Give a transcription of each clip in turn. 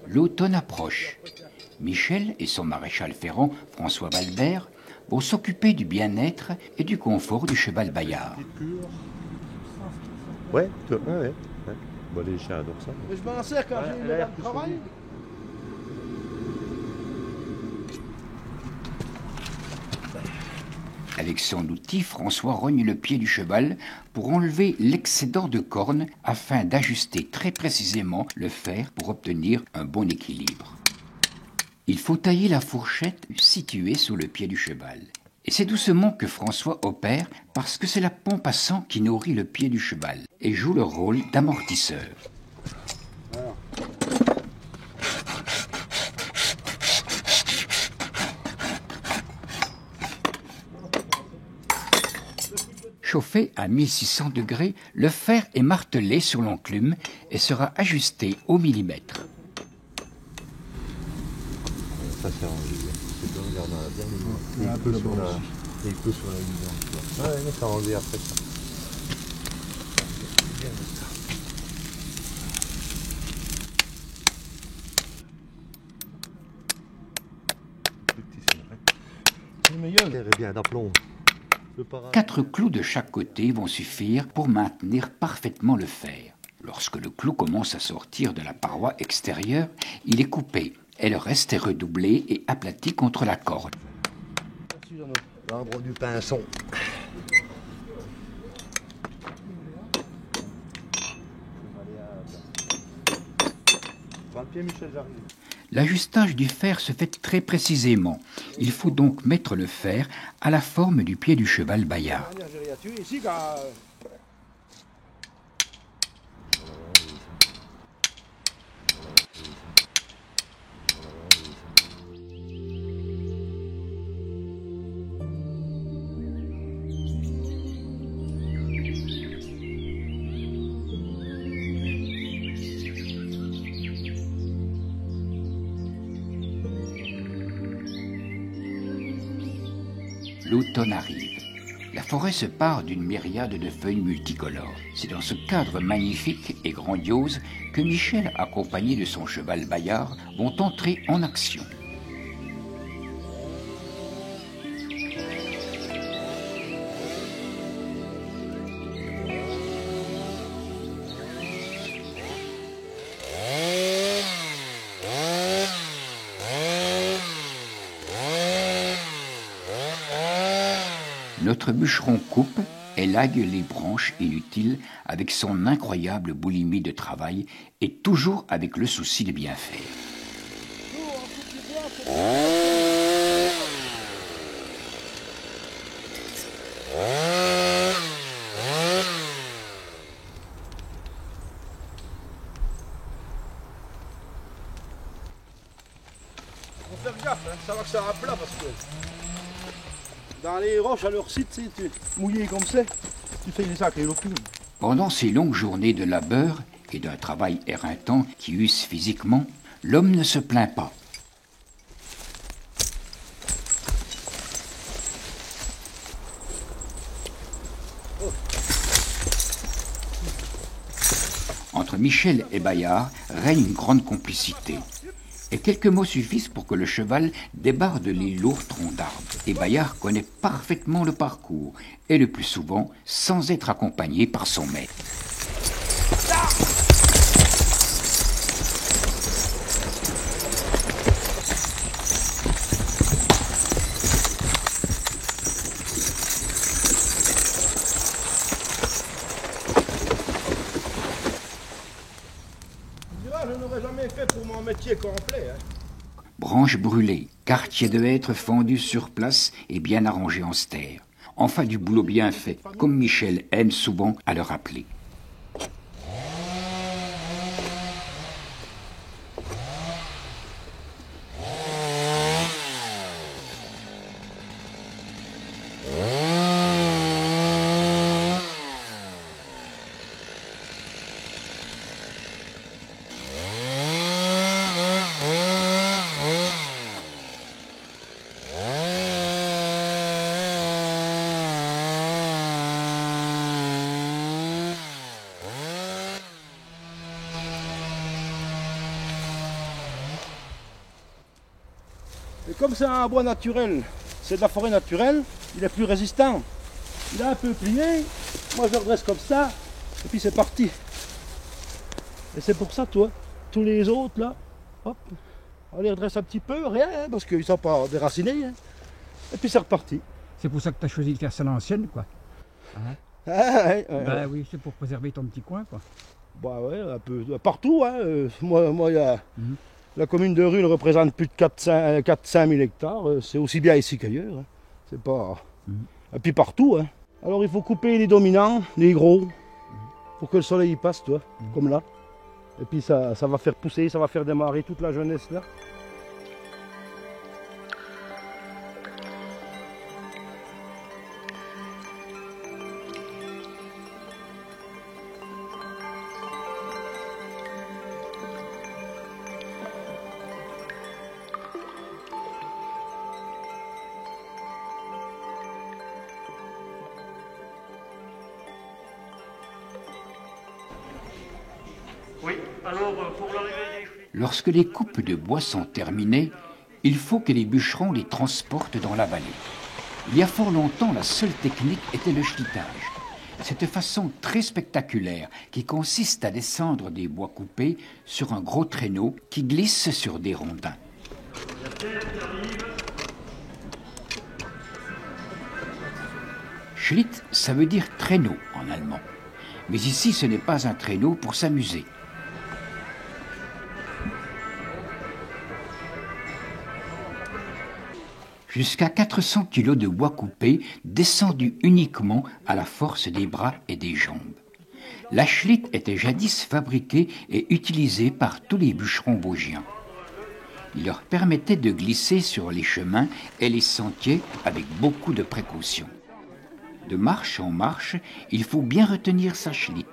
L'automne approche. Michel et son maréchal ferrant, François Valbert, vont s'occuper du bien-être et du confort du cheval Bayard. Ouais. Bon, les chiens adorent ça. Mais je m'en sers quand j'ai le travail. Avec son outil, François rogne le pied du cheval pour enlever l'excédent de corne afin d'ajuster très précisément le fer pour obtenir un bon équilibre. Il faut tailler la fourchette située sous le pied du cheval. Et c'est doucement que François opère parce que c'est la pompe à sang qui nourrit le pied du cheval et joue le rôle d'amortisseur. Chauffé à 1600 degrés, le fer est martelé sur l'enclume et sera ajusté au millimètre. Ça c'est rangé. C'est bien, regarde, on a bien mis Un peu sur la lumière. Ouais, mais ça rendu après ça. C'est meilleur. C'est bien d'aplomb. 4 clous de chaque côté vont suffire pour maintenir parfaitement le fer. Lorsque le clou commence à sortir de la paroi extérieure, il est coupé et le reste est redoublé et aplati contre la corde. L'arbre du pinson. L'ajustage du fer se fait très précisément. Il faut donc mettre le fer à la forme du pied du cheval Bayard. L'automne arrive. La forêt se pare d'une myriade de feuilles multicolores. C'est dans ce cadre magnifique et grandiose que Michel, accompagné de son cheval Bayard, vont entrer en action. Notre bûcheron coupe, élague les branches inutiles avec son incroyable boulimie de travail et toujours avec le souci de bien faire. Faut faire gaffe, hein, savoir que ça va plat parce que dans les roches à leur site, tu mouillé comme c'est, tu fais des sacrés locunes. Pendant ces longues journées de labeur et d'un travail éreintant qui use physiquement, l'homme ne se plaint pas. Entre Michel et Bayard règne une grande complicité. Et quelques mots suffisent pour que le cheval débarde les lourds troncs d'arbres. Et Bayard connaît parfaitement le parcours, et le plus souvent sans être accompagné par son maître. Je n'aurais jamais fait pour mon métier complet. Hein. Branches brûlées, quartiers de hêtre fendus sur place et bien arrangés en stère. Enfin du boulot bien fait, comme Michel aime souvent à le rappeler. Et comme c'est un bois naturel, c'est de la forêt naturelle, il est plus résistant. Il a un peu plié, moi je le redresse comme ça, et puis c'est parti. Et c'est pour ça, toi, tous les autres là, hop, on les redresse un petit peu, rien, hein, parce qu'ils ne sont pas déracinés. Hein. Et puis c'est reparti. C'est pour ça que tu as choisi de faire ça à l'ancienne, quoi. Hein? Ah, ouais, Bah oui, c'est pour préserver ton petit coin, quoi. Bah ouais, un peu partout. Hein. Moi, il y a la commune de Rulle représente plus de 4-5 000 hectares. C'est aussi bien ici qu'ailleurs. Hein. C'est pas. Et puis partout. Hein. Alors il faut couper les dominants, les gros, pour que le soleil y passe, toi, comme là. Et puis ça va faire pousser, ça va faire démarrer toute la jeunesse là. Lorsque les coupes de bois sont terminées, il faut que les bûcherons les transportent dans la vallée. Il y a fort longtemps, la seule technique était le schlitage. Cette façon très spectaculaire qui consiste à descendre des bois coupés sur un gros traîneau qui glisse sur des rondins. Schlitt, ça veut dire traîneau en allemand. Mais ici, ce n'est pas un traîneau pour s'amuser. Jusqu'à 400 kilos de bois coupé descendu uniquement à la force des bras et des jambes. La schlitt était jadis fabriquée et utilisée par tous les bûcherons vosgiens. Il leur permettait de glisser sur les chemins et les sentiers avec beaucoup de précautions. De marche en marche, il faut bien retenir sa schlitt,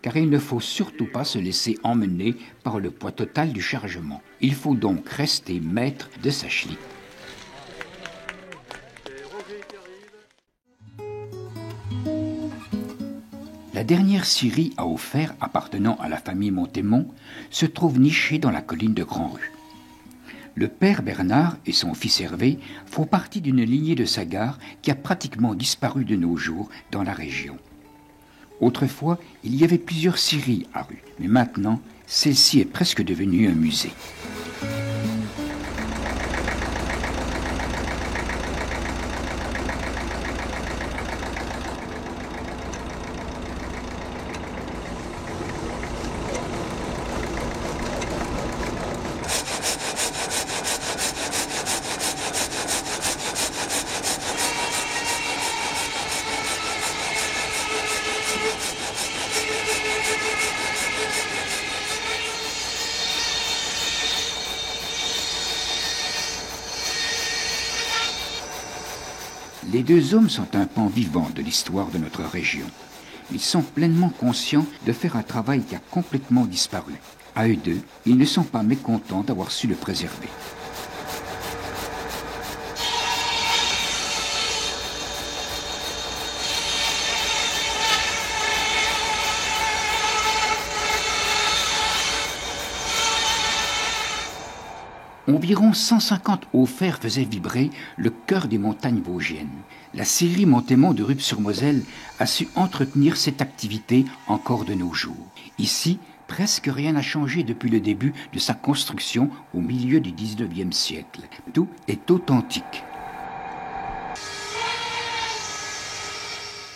car il ne faut surtout pas se laisser emmener par le poids total du chargement. Il faut donc rester maître de sa schlitt. La dernière scierie à Auvers appartenant à la famille Montémont se trouve nichée dans la colline de Grand-Rue. Le père Bernard et son fils Hervé font partie d'une lignée de Sagard qui a pratiquement disparu de nos jours dans la région. Autrefois, il y avait plusieurs scieries à Rue, mais maintenant, celle-ci est presque devenue un musée. Les deux hommes sont un pan vivant de l'histoire de notre région. Ils sont pleinement conscients de faire un travail qui a complètement disparu. À eux deux, ils ne sont pas mécontents d'avoir su le préserver. Environ 150 hauts fers faisaient vibrer le cœur des montagnes vosgiennes. La scierie Montémont de Rupt-sur-Moselle a su entretenir cette activité encore de nos jours. Ici, presque rien n'a changé depuis le début de sa construction au milieu du XIXe siècle. Tout est authentique.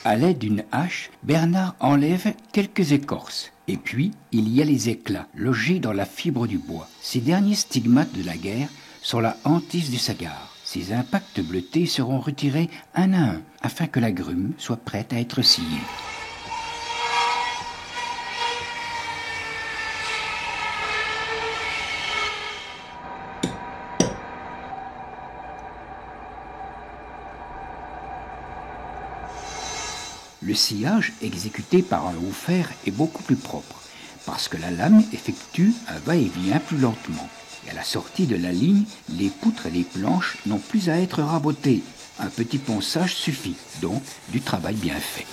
À l'aide d'une hache, Bernard enlève quelques écorces. Et puis, il y a les éclats, logés dans la fibre du bois. Ces derniers stigmates de la guerre sont la hantise du Sagard. Ces impacts bleutés seront retirés un à un, afin que la grume soit prête à être sciée. Le sciage exécuté par un haut fer est beaucoup plus propre, parce que la lame effectue un va-et-vient plus lentement. Et à la sortie de la ligne, les poutres et les planches n'ont plus à être rabotées. Un petit ponçage suffit, donc du travail bien fait.